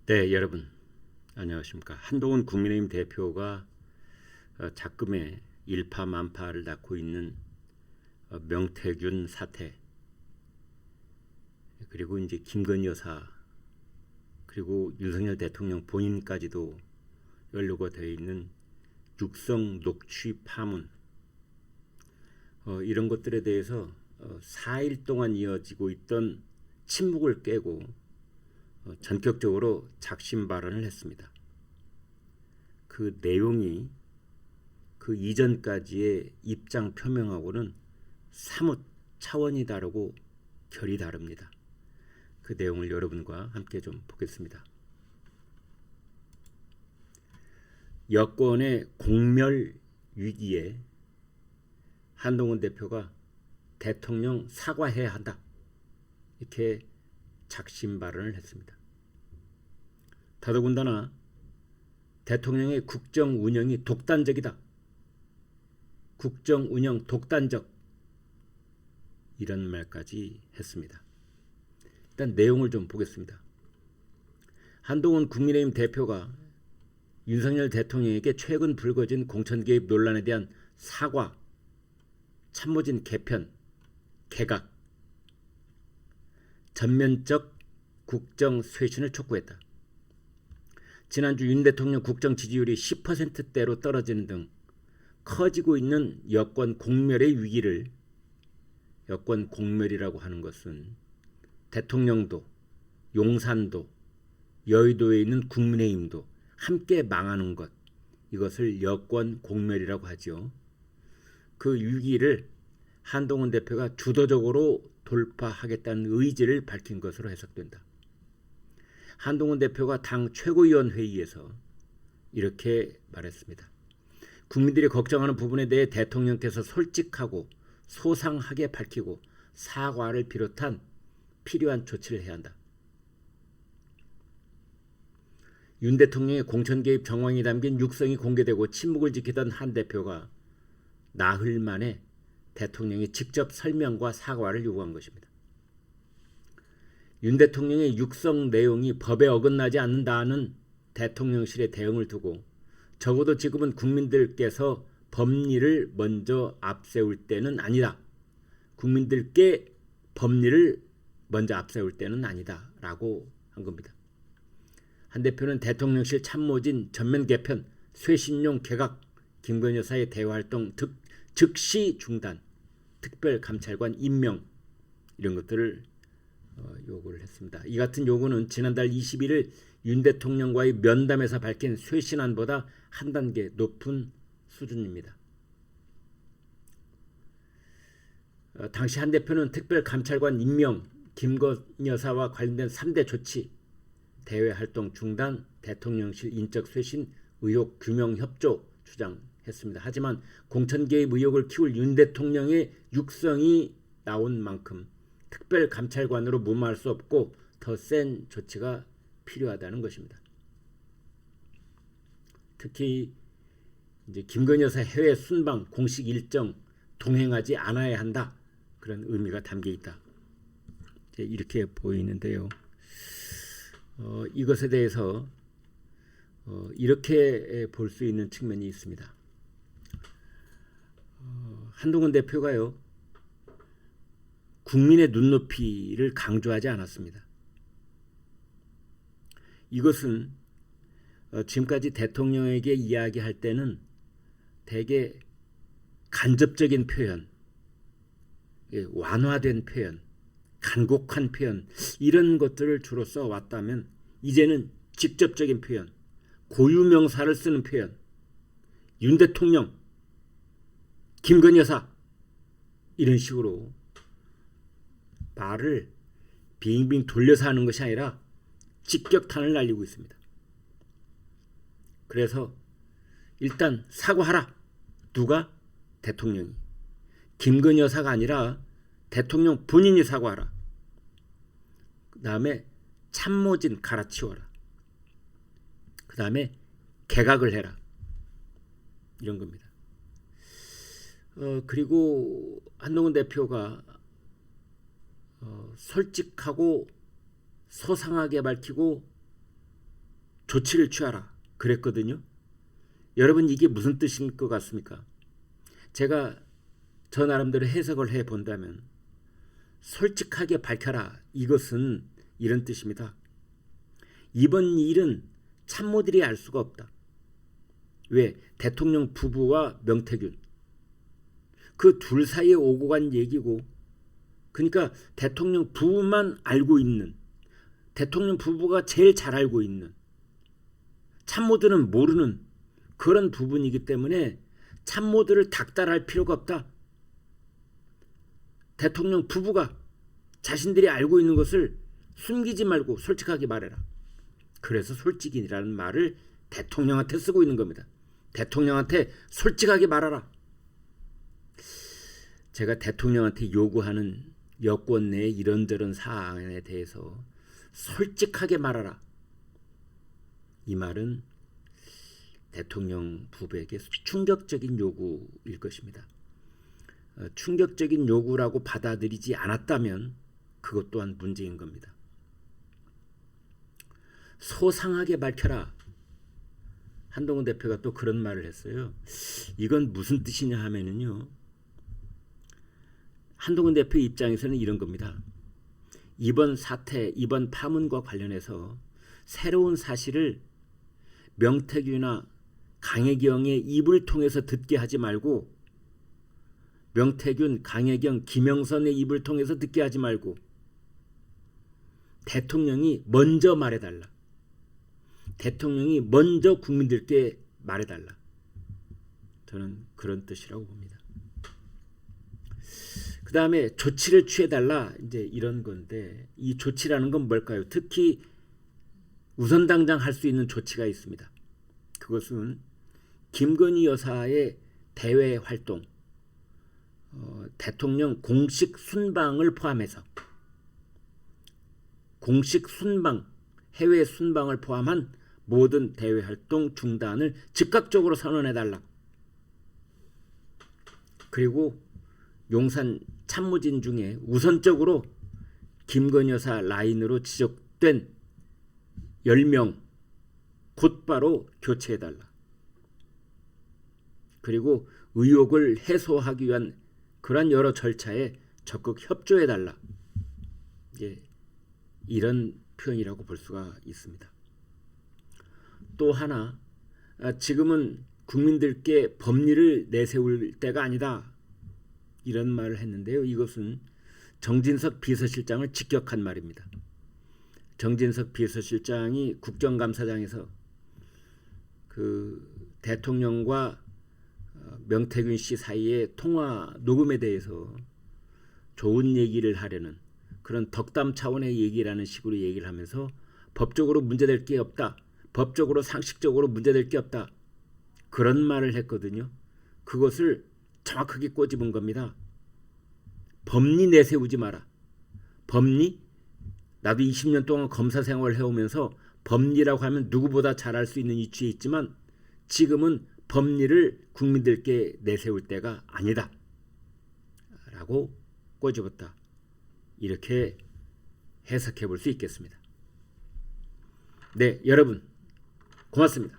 네, 여러분 안녕하십니까. 한동훈 국민의힘 대표가 작금에 일파만파를 낳고 있는 명태균 사태, 그리고 이제 김건희 여사, 그리고 윤석열 대통령 본인까지도 연루가 되어 있는 육성 녹취 파문, 이런 것들에 대해서 4일 동안 이어지고 있던 침묵을 깨고 전격적으로 작심 발언을 했습니다. 그 내용이 그 이전까지의 입장 표명하고는 사뭇 차원이 다르고 결이 다릅니다. 그 내용을 여러분과 함께 좀 보겠습니다. 여권의 공멸 위기에 한동훈 대표가 대통령 사과해야 한다, 이렇게 작심 발언을 했습니다. 더더군다나 대통령의 국정 운영이 독단적이다, 국정 운영 독단적, 이런 말까지 했습니다. 일단 내용을 좀 보겠습니다. 한동훈 국민의힘 대표가 윤석열 대통령에게 최근 불거진 공천 개입 논란에 대한 사과, 참모진 개편, 개각, 전면적 국정 쇄신을 촉구했다. 지난주 윤 대통령 국정 지지율이 10%대로 떨어지는 등 커지고 있는 여권 공멸의 위기를, 여권 공멸이라고 하는 것은 대통령도, 용산도, 여의도에 있는 국민의힘도 함께 망하는 것, 이것을 여권 공멸이라고 하죠. 그 위기를 한동훈 대표가 주도적으로 돌파하겠다는 의지를 밝힌 것으로 해석된다. 한동훈 대표가 당 최고위원회의에서 이렇게 말했습니다. 국민들이 걱정하는 부분에 대해 대통령께서 솔직하고 소상하게 밝히고 사과를 비롯한 필요한 조치를 해야 한다. 윤 대통령의 공천 개입 정황이 담긴 육성이 공개되고 침묵을 지키던 한 대표가 나흘 만에 대통령이 직접 설명과 사과를 요구한 것입니다. 윤 대통령의 육성 내용이 법에 어긋나지 않는다는 대통령실의 대응을 두고 적어도 지금은 국민들께서 법리를 먼저 앞세울 때는 아니다, 국민들께 법리를 먼저 앞세울 때는 아니다 라고 한 겁니다. 한 대표는 대통령실 참모진 전면 개편, 쇄신용 개각, 김건희 여사의 대화활동 즉시 중단, 특별감찰관 임명, 이런 것들을 요구를 했습니다. 이 같은 요구는 지난달 21일 윤 대통령과의 면담에서 밝힌 쇄신안보다 한 단계 높은 수준입니다. 당시 한 대표는 특별감찰관 임명, 김건희 여사와 관련된 3대 조치, 대외활동 중단, 대통령실 인적 쇄신, 의혹 규명 협조 주장했습니다. 하지만 공천 개입 의혹을 키울 윤 대통령의 육성이 나온 만큼 특별감찰관으로 무마할 수 없고 더 센 조치가 필요하다는 것입니다. 특히 이제 김건희 여사 해외 순방 공식 일정 동행하지 않아야 한다, 그런 의미가 담겨 있다, 이렇게 보이는데요. 이것에 대해서 이렇게 볼 수 있는 측면이 있습니다. 한동훈 대표가요, 국민의 눈높이를 강조하지 않았습니다. 이것은 지금까지 대통령에게 이야기할 때는 대개 간접적인 표현, 완화된 표현, 간곡한 표현, 이런 것들을 주로 써왔다면 이제는 직접적인 표현, 고유명사를 쓰는 표현, 윤 대통령, 김건희 여사, 이런 식으로 말을 빙빙 돌려서 하는 것이 아니라 직격탄을 날리고 있습니다. 그래서 일단 사과하라. 누가? 대통령이. 김건희 여사가 아니라 대통령 본인이 사과하라. 그 다음에 참모진 갈아치워라. 그 다음에 개각을 해라, 이런 겁니다. 그리고 한동훈 대표가 솔직하고 소상하게 밝히고 조치를 취하라 그랬거든요. 여러분 이게 무슨 뜻인 것 같습니까? 제가 저 나름대로 해석을 해본다면 솔직하게 밝혀라 이것은 이런 뜻입니다. 이번 일은 참모들이 알 수가 없다. 왜? 대통령 부부와 명태균 그 둘 사이에 오고 간 얘기고, 그러니까 대통령 부부만 알고 있는, 대통령 부부가 제일 잘 알고 있는, 참모들은 모르는 그런 부분이기 때문에 참모들을 닥달할 필요가 없다. 대통령 부부가 자신들이 알고 있는 것을 숨기지 말고 솔직하게 말해라. 그래서 솔직이라는 말을 대통령한테 쓰고 있는 겁니다. 대통령한테 솔직하게 말하라. 제가 대통령한테 요구하는 여권 내 이런저런 사안에 대해서 솔직하게 말하라. 이 말은 대통령 부부에게 충격적인 요구일 것입니다. 충격적인 요구라고 받아들이지 않았다면 그것 또한 문제인 겁니다. 소상하게 밝혀라. 한동훈 대표가 또 그런 말을 했어요. 이건 무슨 뜻이냐 하면은요, 한동훈 대표 입장에서는 이런 겁니다. 이번 사태, 이번 파문과 관련해서 새로운 사실을 명태균이나 강혜경의 입을 통해서 듣게 하지 말고, 명태균, 강혜경, 김영선의 입을 통해서 듣게 하지 말고 대통령이 먼저 말해달라. 대통령이 먼저 국민들께 말해달라. 저는 그런 뜻이라고 봅니다. 그 다음에 조치를 취해달라, 이제 이런 건데, 이 조치라는 건 뭘까요? 특히 우선 당장 할 수 있는 조치가 있습니다. 그것은 김건희 여사의 대외 활동, 대통령 공식 순방을 포함해서 공식 순방, 해외 순방을 포함한 모든 대외 활동 중단을 즉각적으로 선언해달라. 그리고 용산 참모진 중에 우선적으로 김건희 여사 라인으로 지적된 10명 곧바로 교체해달라. 그리고 의혹을 해소하기 위한 그러한 여러 절차에 적극 협조해달라. 이런 표현이라고 볼 수가 있습니다. 또 하나, 지금은 국민들께 법리를 내세울 때가 아니다, 이런 말을 했는데요. 이것은 정진석 비서실장을 직격한 말입니다. 정진석 비서실장이 국정감사장에서 그 대통령과 명태균 씨 사이의 통화 녹음에 대해서 좋은 얘기를 하려는 그런 덕담 차원의 얘기라는 식으로 얘기를 하면서 법적으로 문제될 게 없다, 법적으로 상식적으로 문제될 게 없다, 그런 말을 했거든요. 그것을 정확하게 꼬집은 겁니다. 법리 내세우지 마라. 법리? 나도 20년 동안 검사 생활을 해오면서 법리라고 하면 누구보다 잘 알 수 있는 위치에 있지만 지금은 법리를 국민들께 내세울 때가 아니다 라고 꼬집었다. 이렇게 해석해 볼 수 있겠습니다. 네, 여러분 고맙습니다.